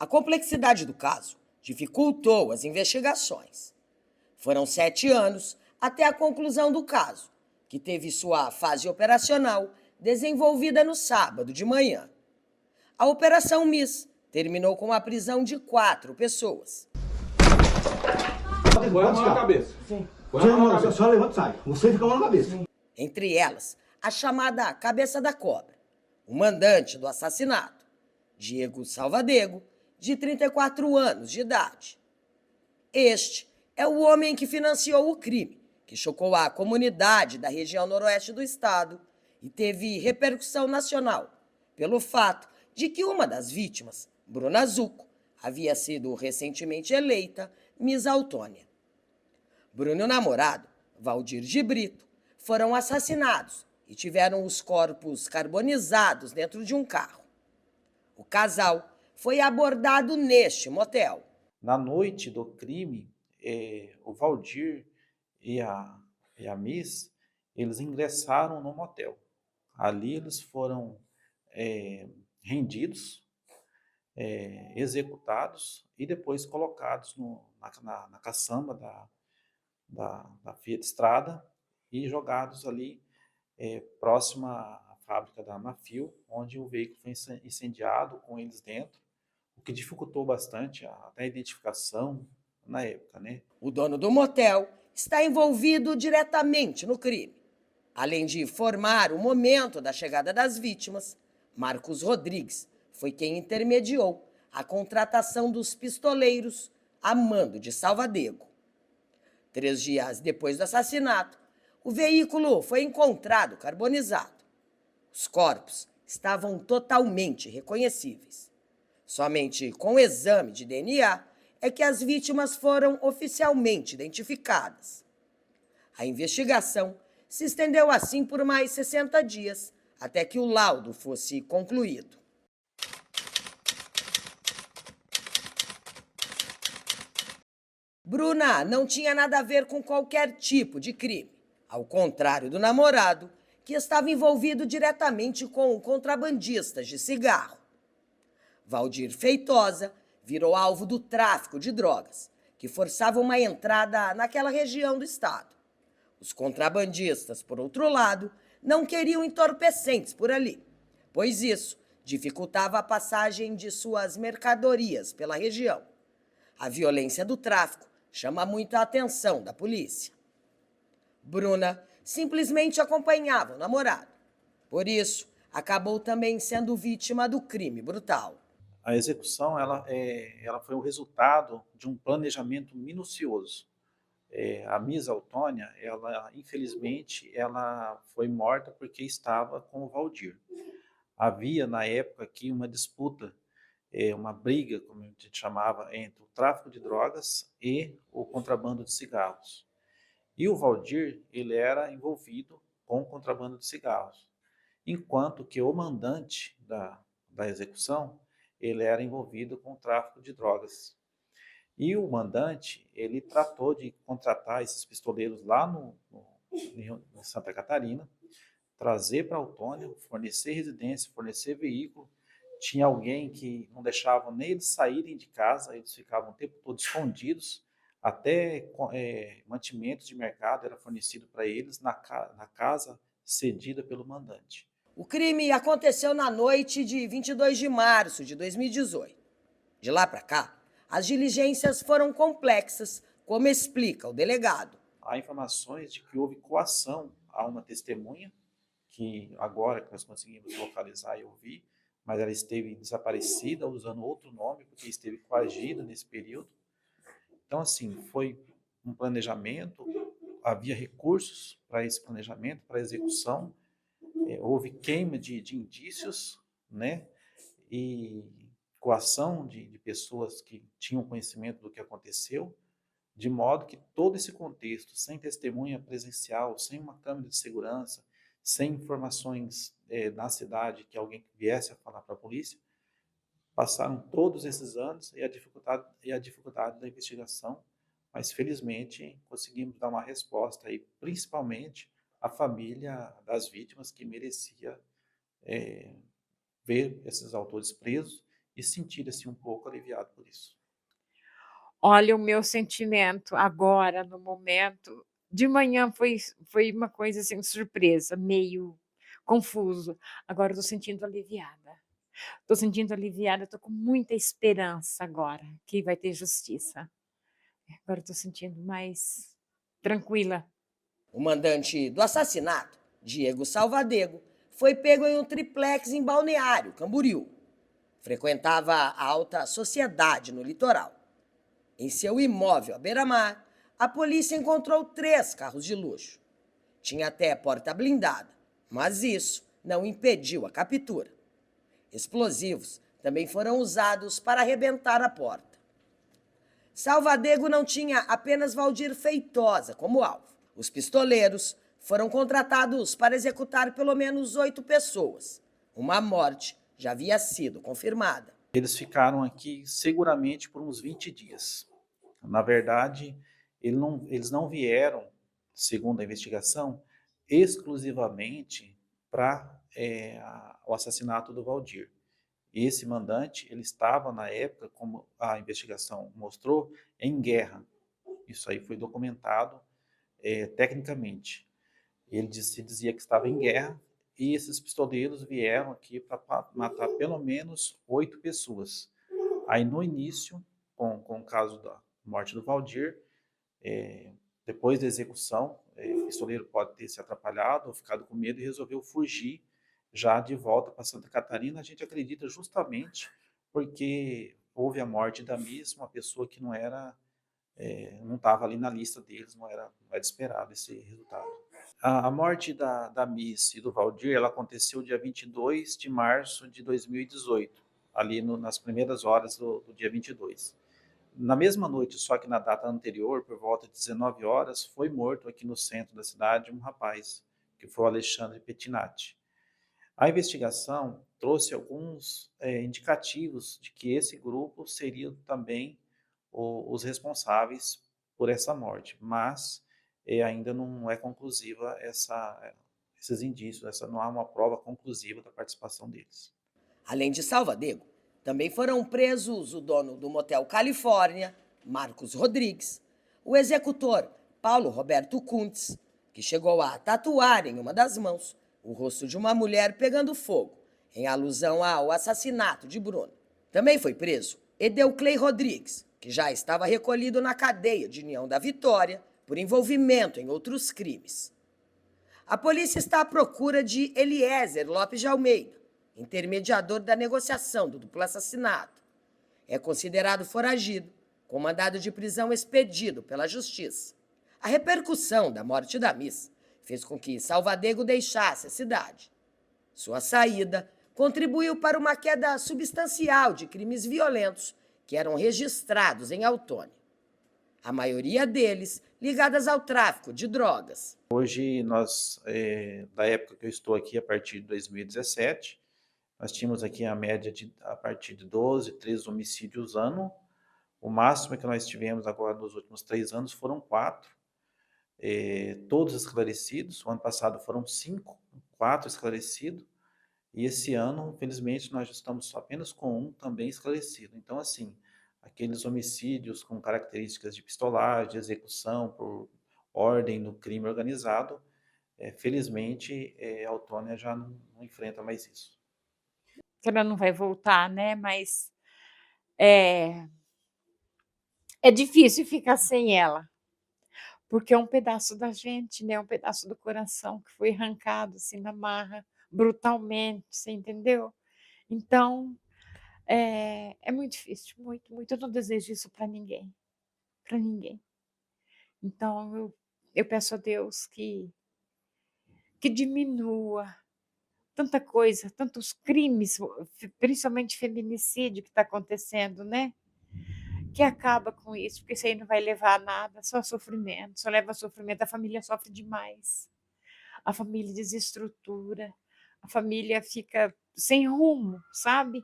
A complexidade do caso dificultou as investigações. Foram 7 anos até a conclusão do caso, que teve sua fase operacional desenvolvida no sábado de manhã. A Operação Miss terminou com a prisão de 4 pessoas. Põe a mão na cabeça. Sim. Põe a mão na cabeça. Só levanta e sai. Você fica a mão na cabeça. Entre elas, a chamada Cabeça da Cobra, o mandante do assassinato, Diego Salvadego, de 34 anos de idade. Este é o homem que financiou o crime, que chocou a comunidade da região noroeste do estado e teve repercussão nacional, pelo fato de que uma das vítimas, Bruna Zucco, havia sido recentemente eleita Miss Autônia. Bruno e o namorado, Valdir de Brito, foram assassinados e tiveram os corpos carbonizados dentro de um carro. O casal foi abordado neste motel. Na noite do crime, o Valdir e a Miss, eles ingressaram no motel. Ali eles foram rendidos, executados e depois colocados na caçamba da Fiat Strada e jogados ali próximo à fábrica da Mafil, onde o veículo foi incendiado com eles dentro, o que dificultou bastante até a identificação na época, né? O dono do motel está envolvido diretamente no crime. Além de informar o momento da chegada das vítimas, Marcos Rodrigues foi quem intermediou a contratação dos pistoleiros a mando de Salvadego. 3 dias depois do assassinato, o veículo foi encontrado carbonizado. Os corpos estavam totalmente reconhecíveis. Somente com o exame de DNA é que as vítimas foram oficialmente identificadas. A investigação se estendeu assim por mais 60 dias, até que o laudo fosse concluído. Bruna não tinha nada a ver com qualquer tipo de crime, ao contrário do namorado, que estava envolvido diretamente com contrabandistas de cigarro. Valdir Feitosa virou alvo do tráfico de drogas, que forçava uma entrada naquela região do estado. Os contrabandistas, por outro lado, não queriam entorpecentes por ali, pois isso dificultava a passagem de suas mercadorias pela região. A violência do tráfico chama muito a atenção da polícia. Bruna simplesmente acompanhava o namorado. Por isso, acabou também sendo vítima do crime brutal. A execução ela foi o resultado de um planejamento minucioso. A Miss Autônia, infelizmente, ela foi morta porque estava com o Valdir. Havia, na época, aqui uma disputa, uma briga, como a gente chamava, entre o tráfico de drogas e o contrabando de cigarros. E o Valdir, ele era envolvido com o contrabando de cigarros, enquanto que o mandante da execução, ele era envolvido com o tráfico de drogas. E o mandante, ele tratou de contratar esses pistoleiros lá em Santa Catarina, trazer para Autônia, fornecer residência, fornecer veículo. Tinha alguém que não deixava nem eles saírem de casa, eles ficavam o tempo todo escondidos, até mantimentos de mercado era fornecido para eles na casa cedida pelo mandante. O crime aconteceu na noite de 22 de março de 2018. De lá para cá, as diligências foram complexas, como explica o delegado. Há informações de que houve coação a uma testemunha, que agora que nós conseguimos localizar e ouvir, mas ela esteve desaparecida usando outro nome, porque esteve coagida nesse período. Então, assim, foi um planejamento, havia recursos para esse planejamento, para execução, houve queima de indícios, né? E coação de pessoas que tinham conhecimento do que aconteceu, de modo que todo esse contexto, sem testemunha presencial, sem uma câmera de segurança, sem informações na cidade que alguém viesse a falar para a polícia, passaram todos esses anos e a dificuldade da investigação, mas felizmente conseguimos dar uma resposta aí, principalmente à família das vítimas que merecia ver esses autores presos e se sentir assim, um pouco aliviado por isso. Olha, o meu sentimento agora, no momento, de manhã foi uma coisa, assim, surpresa, meio confuso. Agora eu tô sentindo aliviada. Tô sentindo aliviada, tô com muita esperança agora que vai ter justiça. Agora eu tô sentindo mais tranquila. O mandante do assassinato, Diego Salvadego, foi pego em um triplex em Balneário, Camboriú. Frequentava a alta sociedade no litoral. Em seu imóvel à beira-mar, a polícia encontrou 3 carros de luxo. Tinha até porta blindada, mas isso não impediu a captura. Explosivos também foram usados para arrebentar a porta. Salvadego não tinha apenas Valdir Feitosa como alvo. Os pistoleiros foram contratados para executar pelo menos 8 pessoas. Uma morte já havia sido confirmada. Eles ficaram aqui seguramente por uns 20 dias. Na verdade, eles não vieram, segundo a investigação, exclusivamente para o assassinato do Valdir. Esse mandante, ele estava na época, como a investigação mostrou, em guerra. Isso aí foi documentado tecnicamente. Ele dizia que estava em guerra e esses pistoleiros vieram aqui para matar pelo menos 8 pessoas. Aí no início, com o caso da morte do Valdir, depois da execução, o pistoleiro pode ter se atrapalhado ou ficado com medo e resolveu fugir já de volta para Santa Catarina. A gente acredita justamente porque houve a morte da Miss, uma pessoa que não estava ali na lista deles, não era esperado esse resultado. A morte da Miss e do Valdir, ela aconteceu dia 22 de março de 2018, ali nas primeiras horas do dia 22. Na mesma noite, só que na data anterior, por volta de 19 horas, foi morto aqui no centro da cidade um rapaz, que foi o Alexandre Pettinati. A investigação trouxe alguns indicativos de que esse grupo seria também os responsáveis por essa morte, mas ainda não é conclusiva esses indícios, não há uma prova conclusiva da participação deles. Além de Salvadego, também foram presos o dono do motel Califórnia, Marcos Rodrigues, o executor Paulo Roberto Kuntz, que chegou a tatuar em uma das mãos o rosto de uma mulher pegando fogo, em alusão ao assassinato de Bruno. Também foi preso Edeuclei Rodrigues, que já estava recolhido na cadeia de União da Vitória por envolvimento em outros crimes. A polícia está à procura de Eliezer Lopes de Almeida, intermediador da negociação do duplo assassinato. É considerado foragido, com mandado de prisão expedido pela Justiça. A repercussão da morte da Miss fez com que Salvadego deixasse a cidade. Sua saída contribuiu para uma queda substancial de crimes violentos que eram registrados em Autônia. A maioria deles ligadas ao tráfico de drogas. Hoje, da época que eu estou aqui, a partir de 2017, nós tínhamos aqui a média a partir de 12, 13 homicídios ano. O máximo que nós tivemos agora nos últimos 3 anos foram 4, todos esclarecidos. O ano passado foram 5, 4 esclarecidos. E esse ano, infelizmente, nós estamos apenas com 1 também esclarecido. Então, assim, aqueles homicídios com características de pistolagem, de execução por ordem no crime organizado, felizmente, a Autônia já não enfrenta mais isso. Ela não vai voltar, né, mas é difícil ficar sem ela, porque é um pedaço da gente, né, um pedaço do coração que foi arrancado, assim, na marra, brutalmente, você entendeu? Então, é muito difícil, muito, muito. Eu não desejo isso para ninguém, para ninguém. Então eu peço a Deus que diminua tanta coisa, tantos crimes, principalmente feminicídio que está acontecendo, né? Que acaba com isso, porque isso aí não vai levar a nada, só sofrimento, só leva a sofrimento. A família sofre demais, a família desestrutura, a família fica sem rumo, sabe?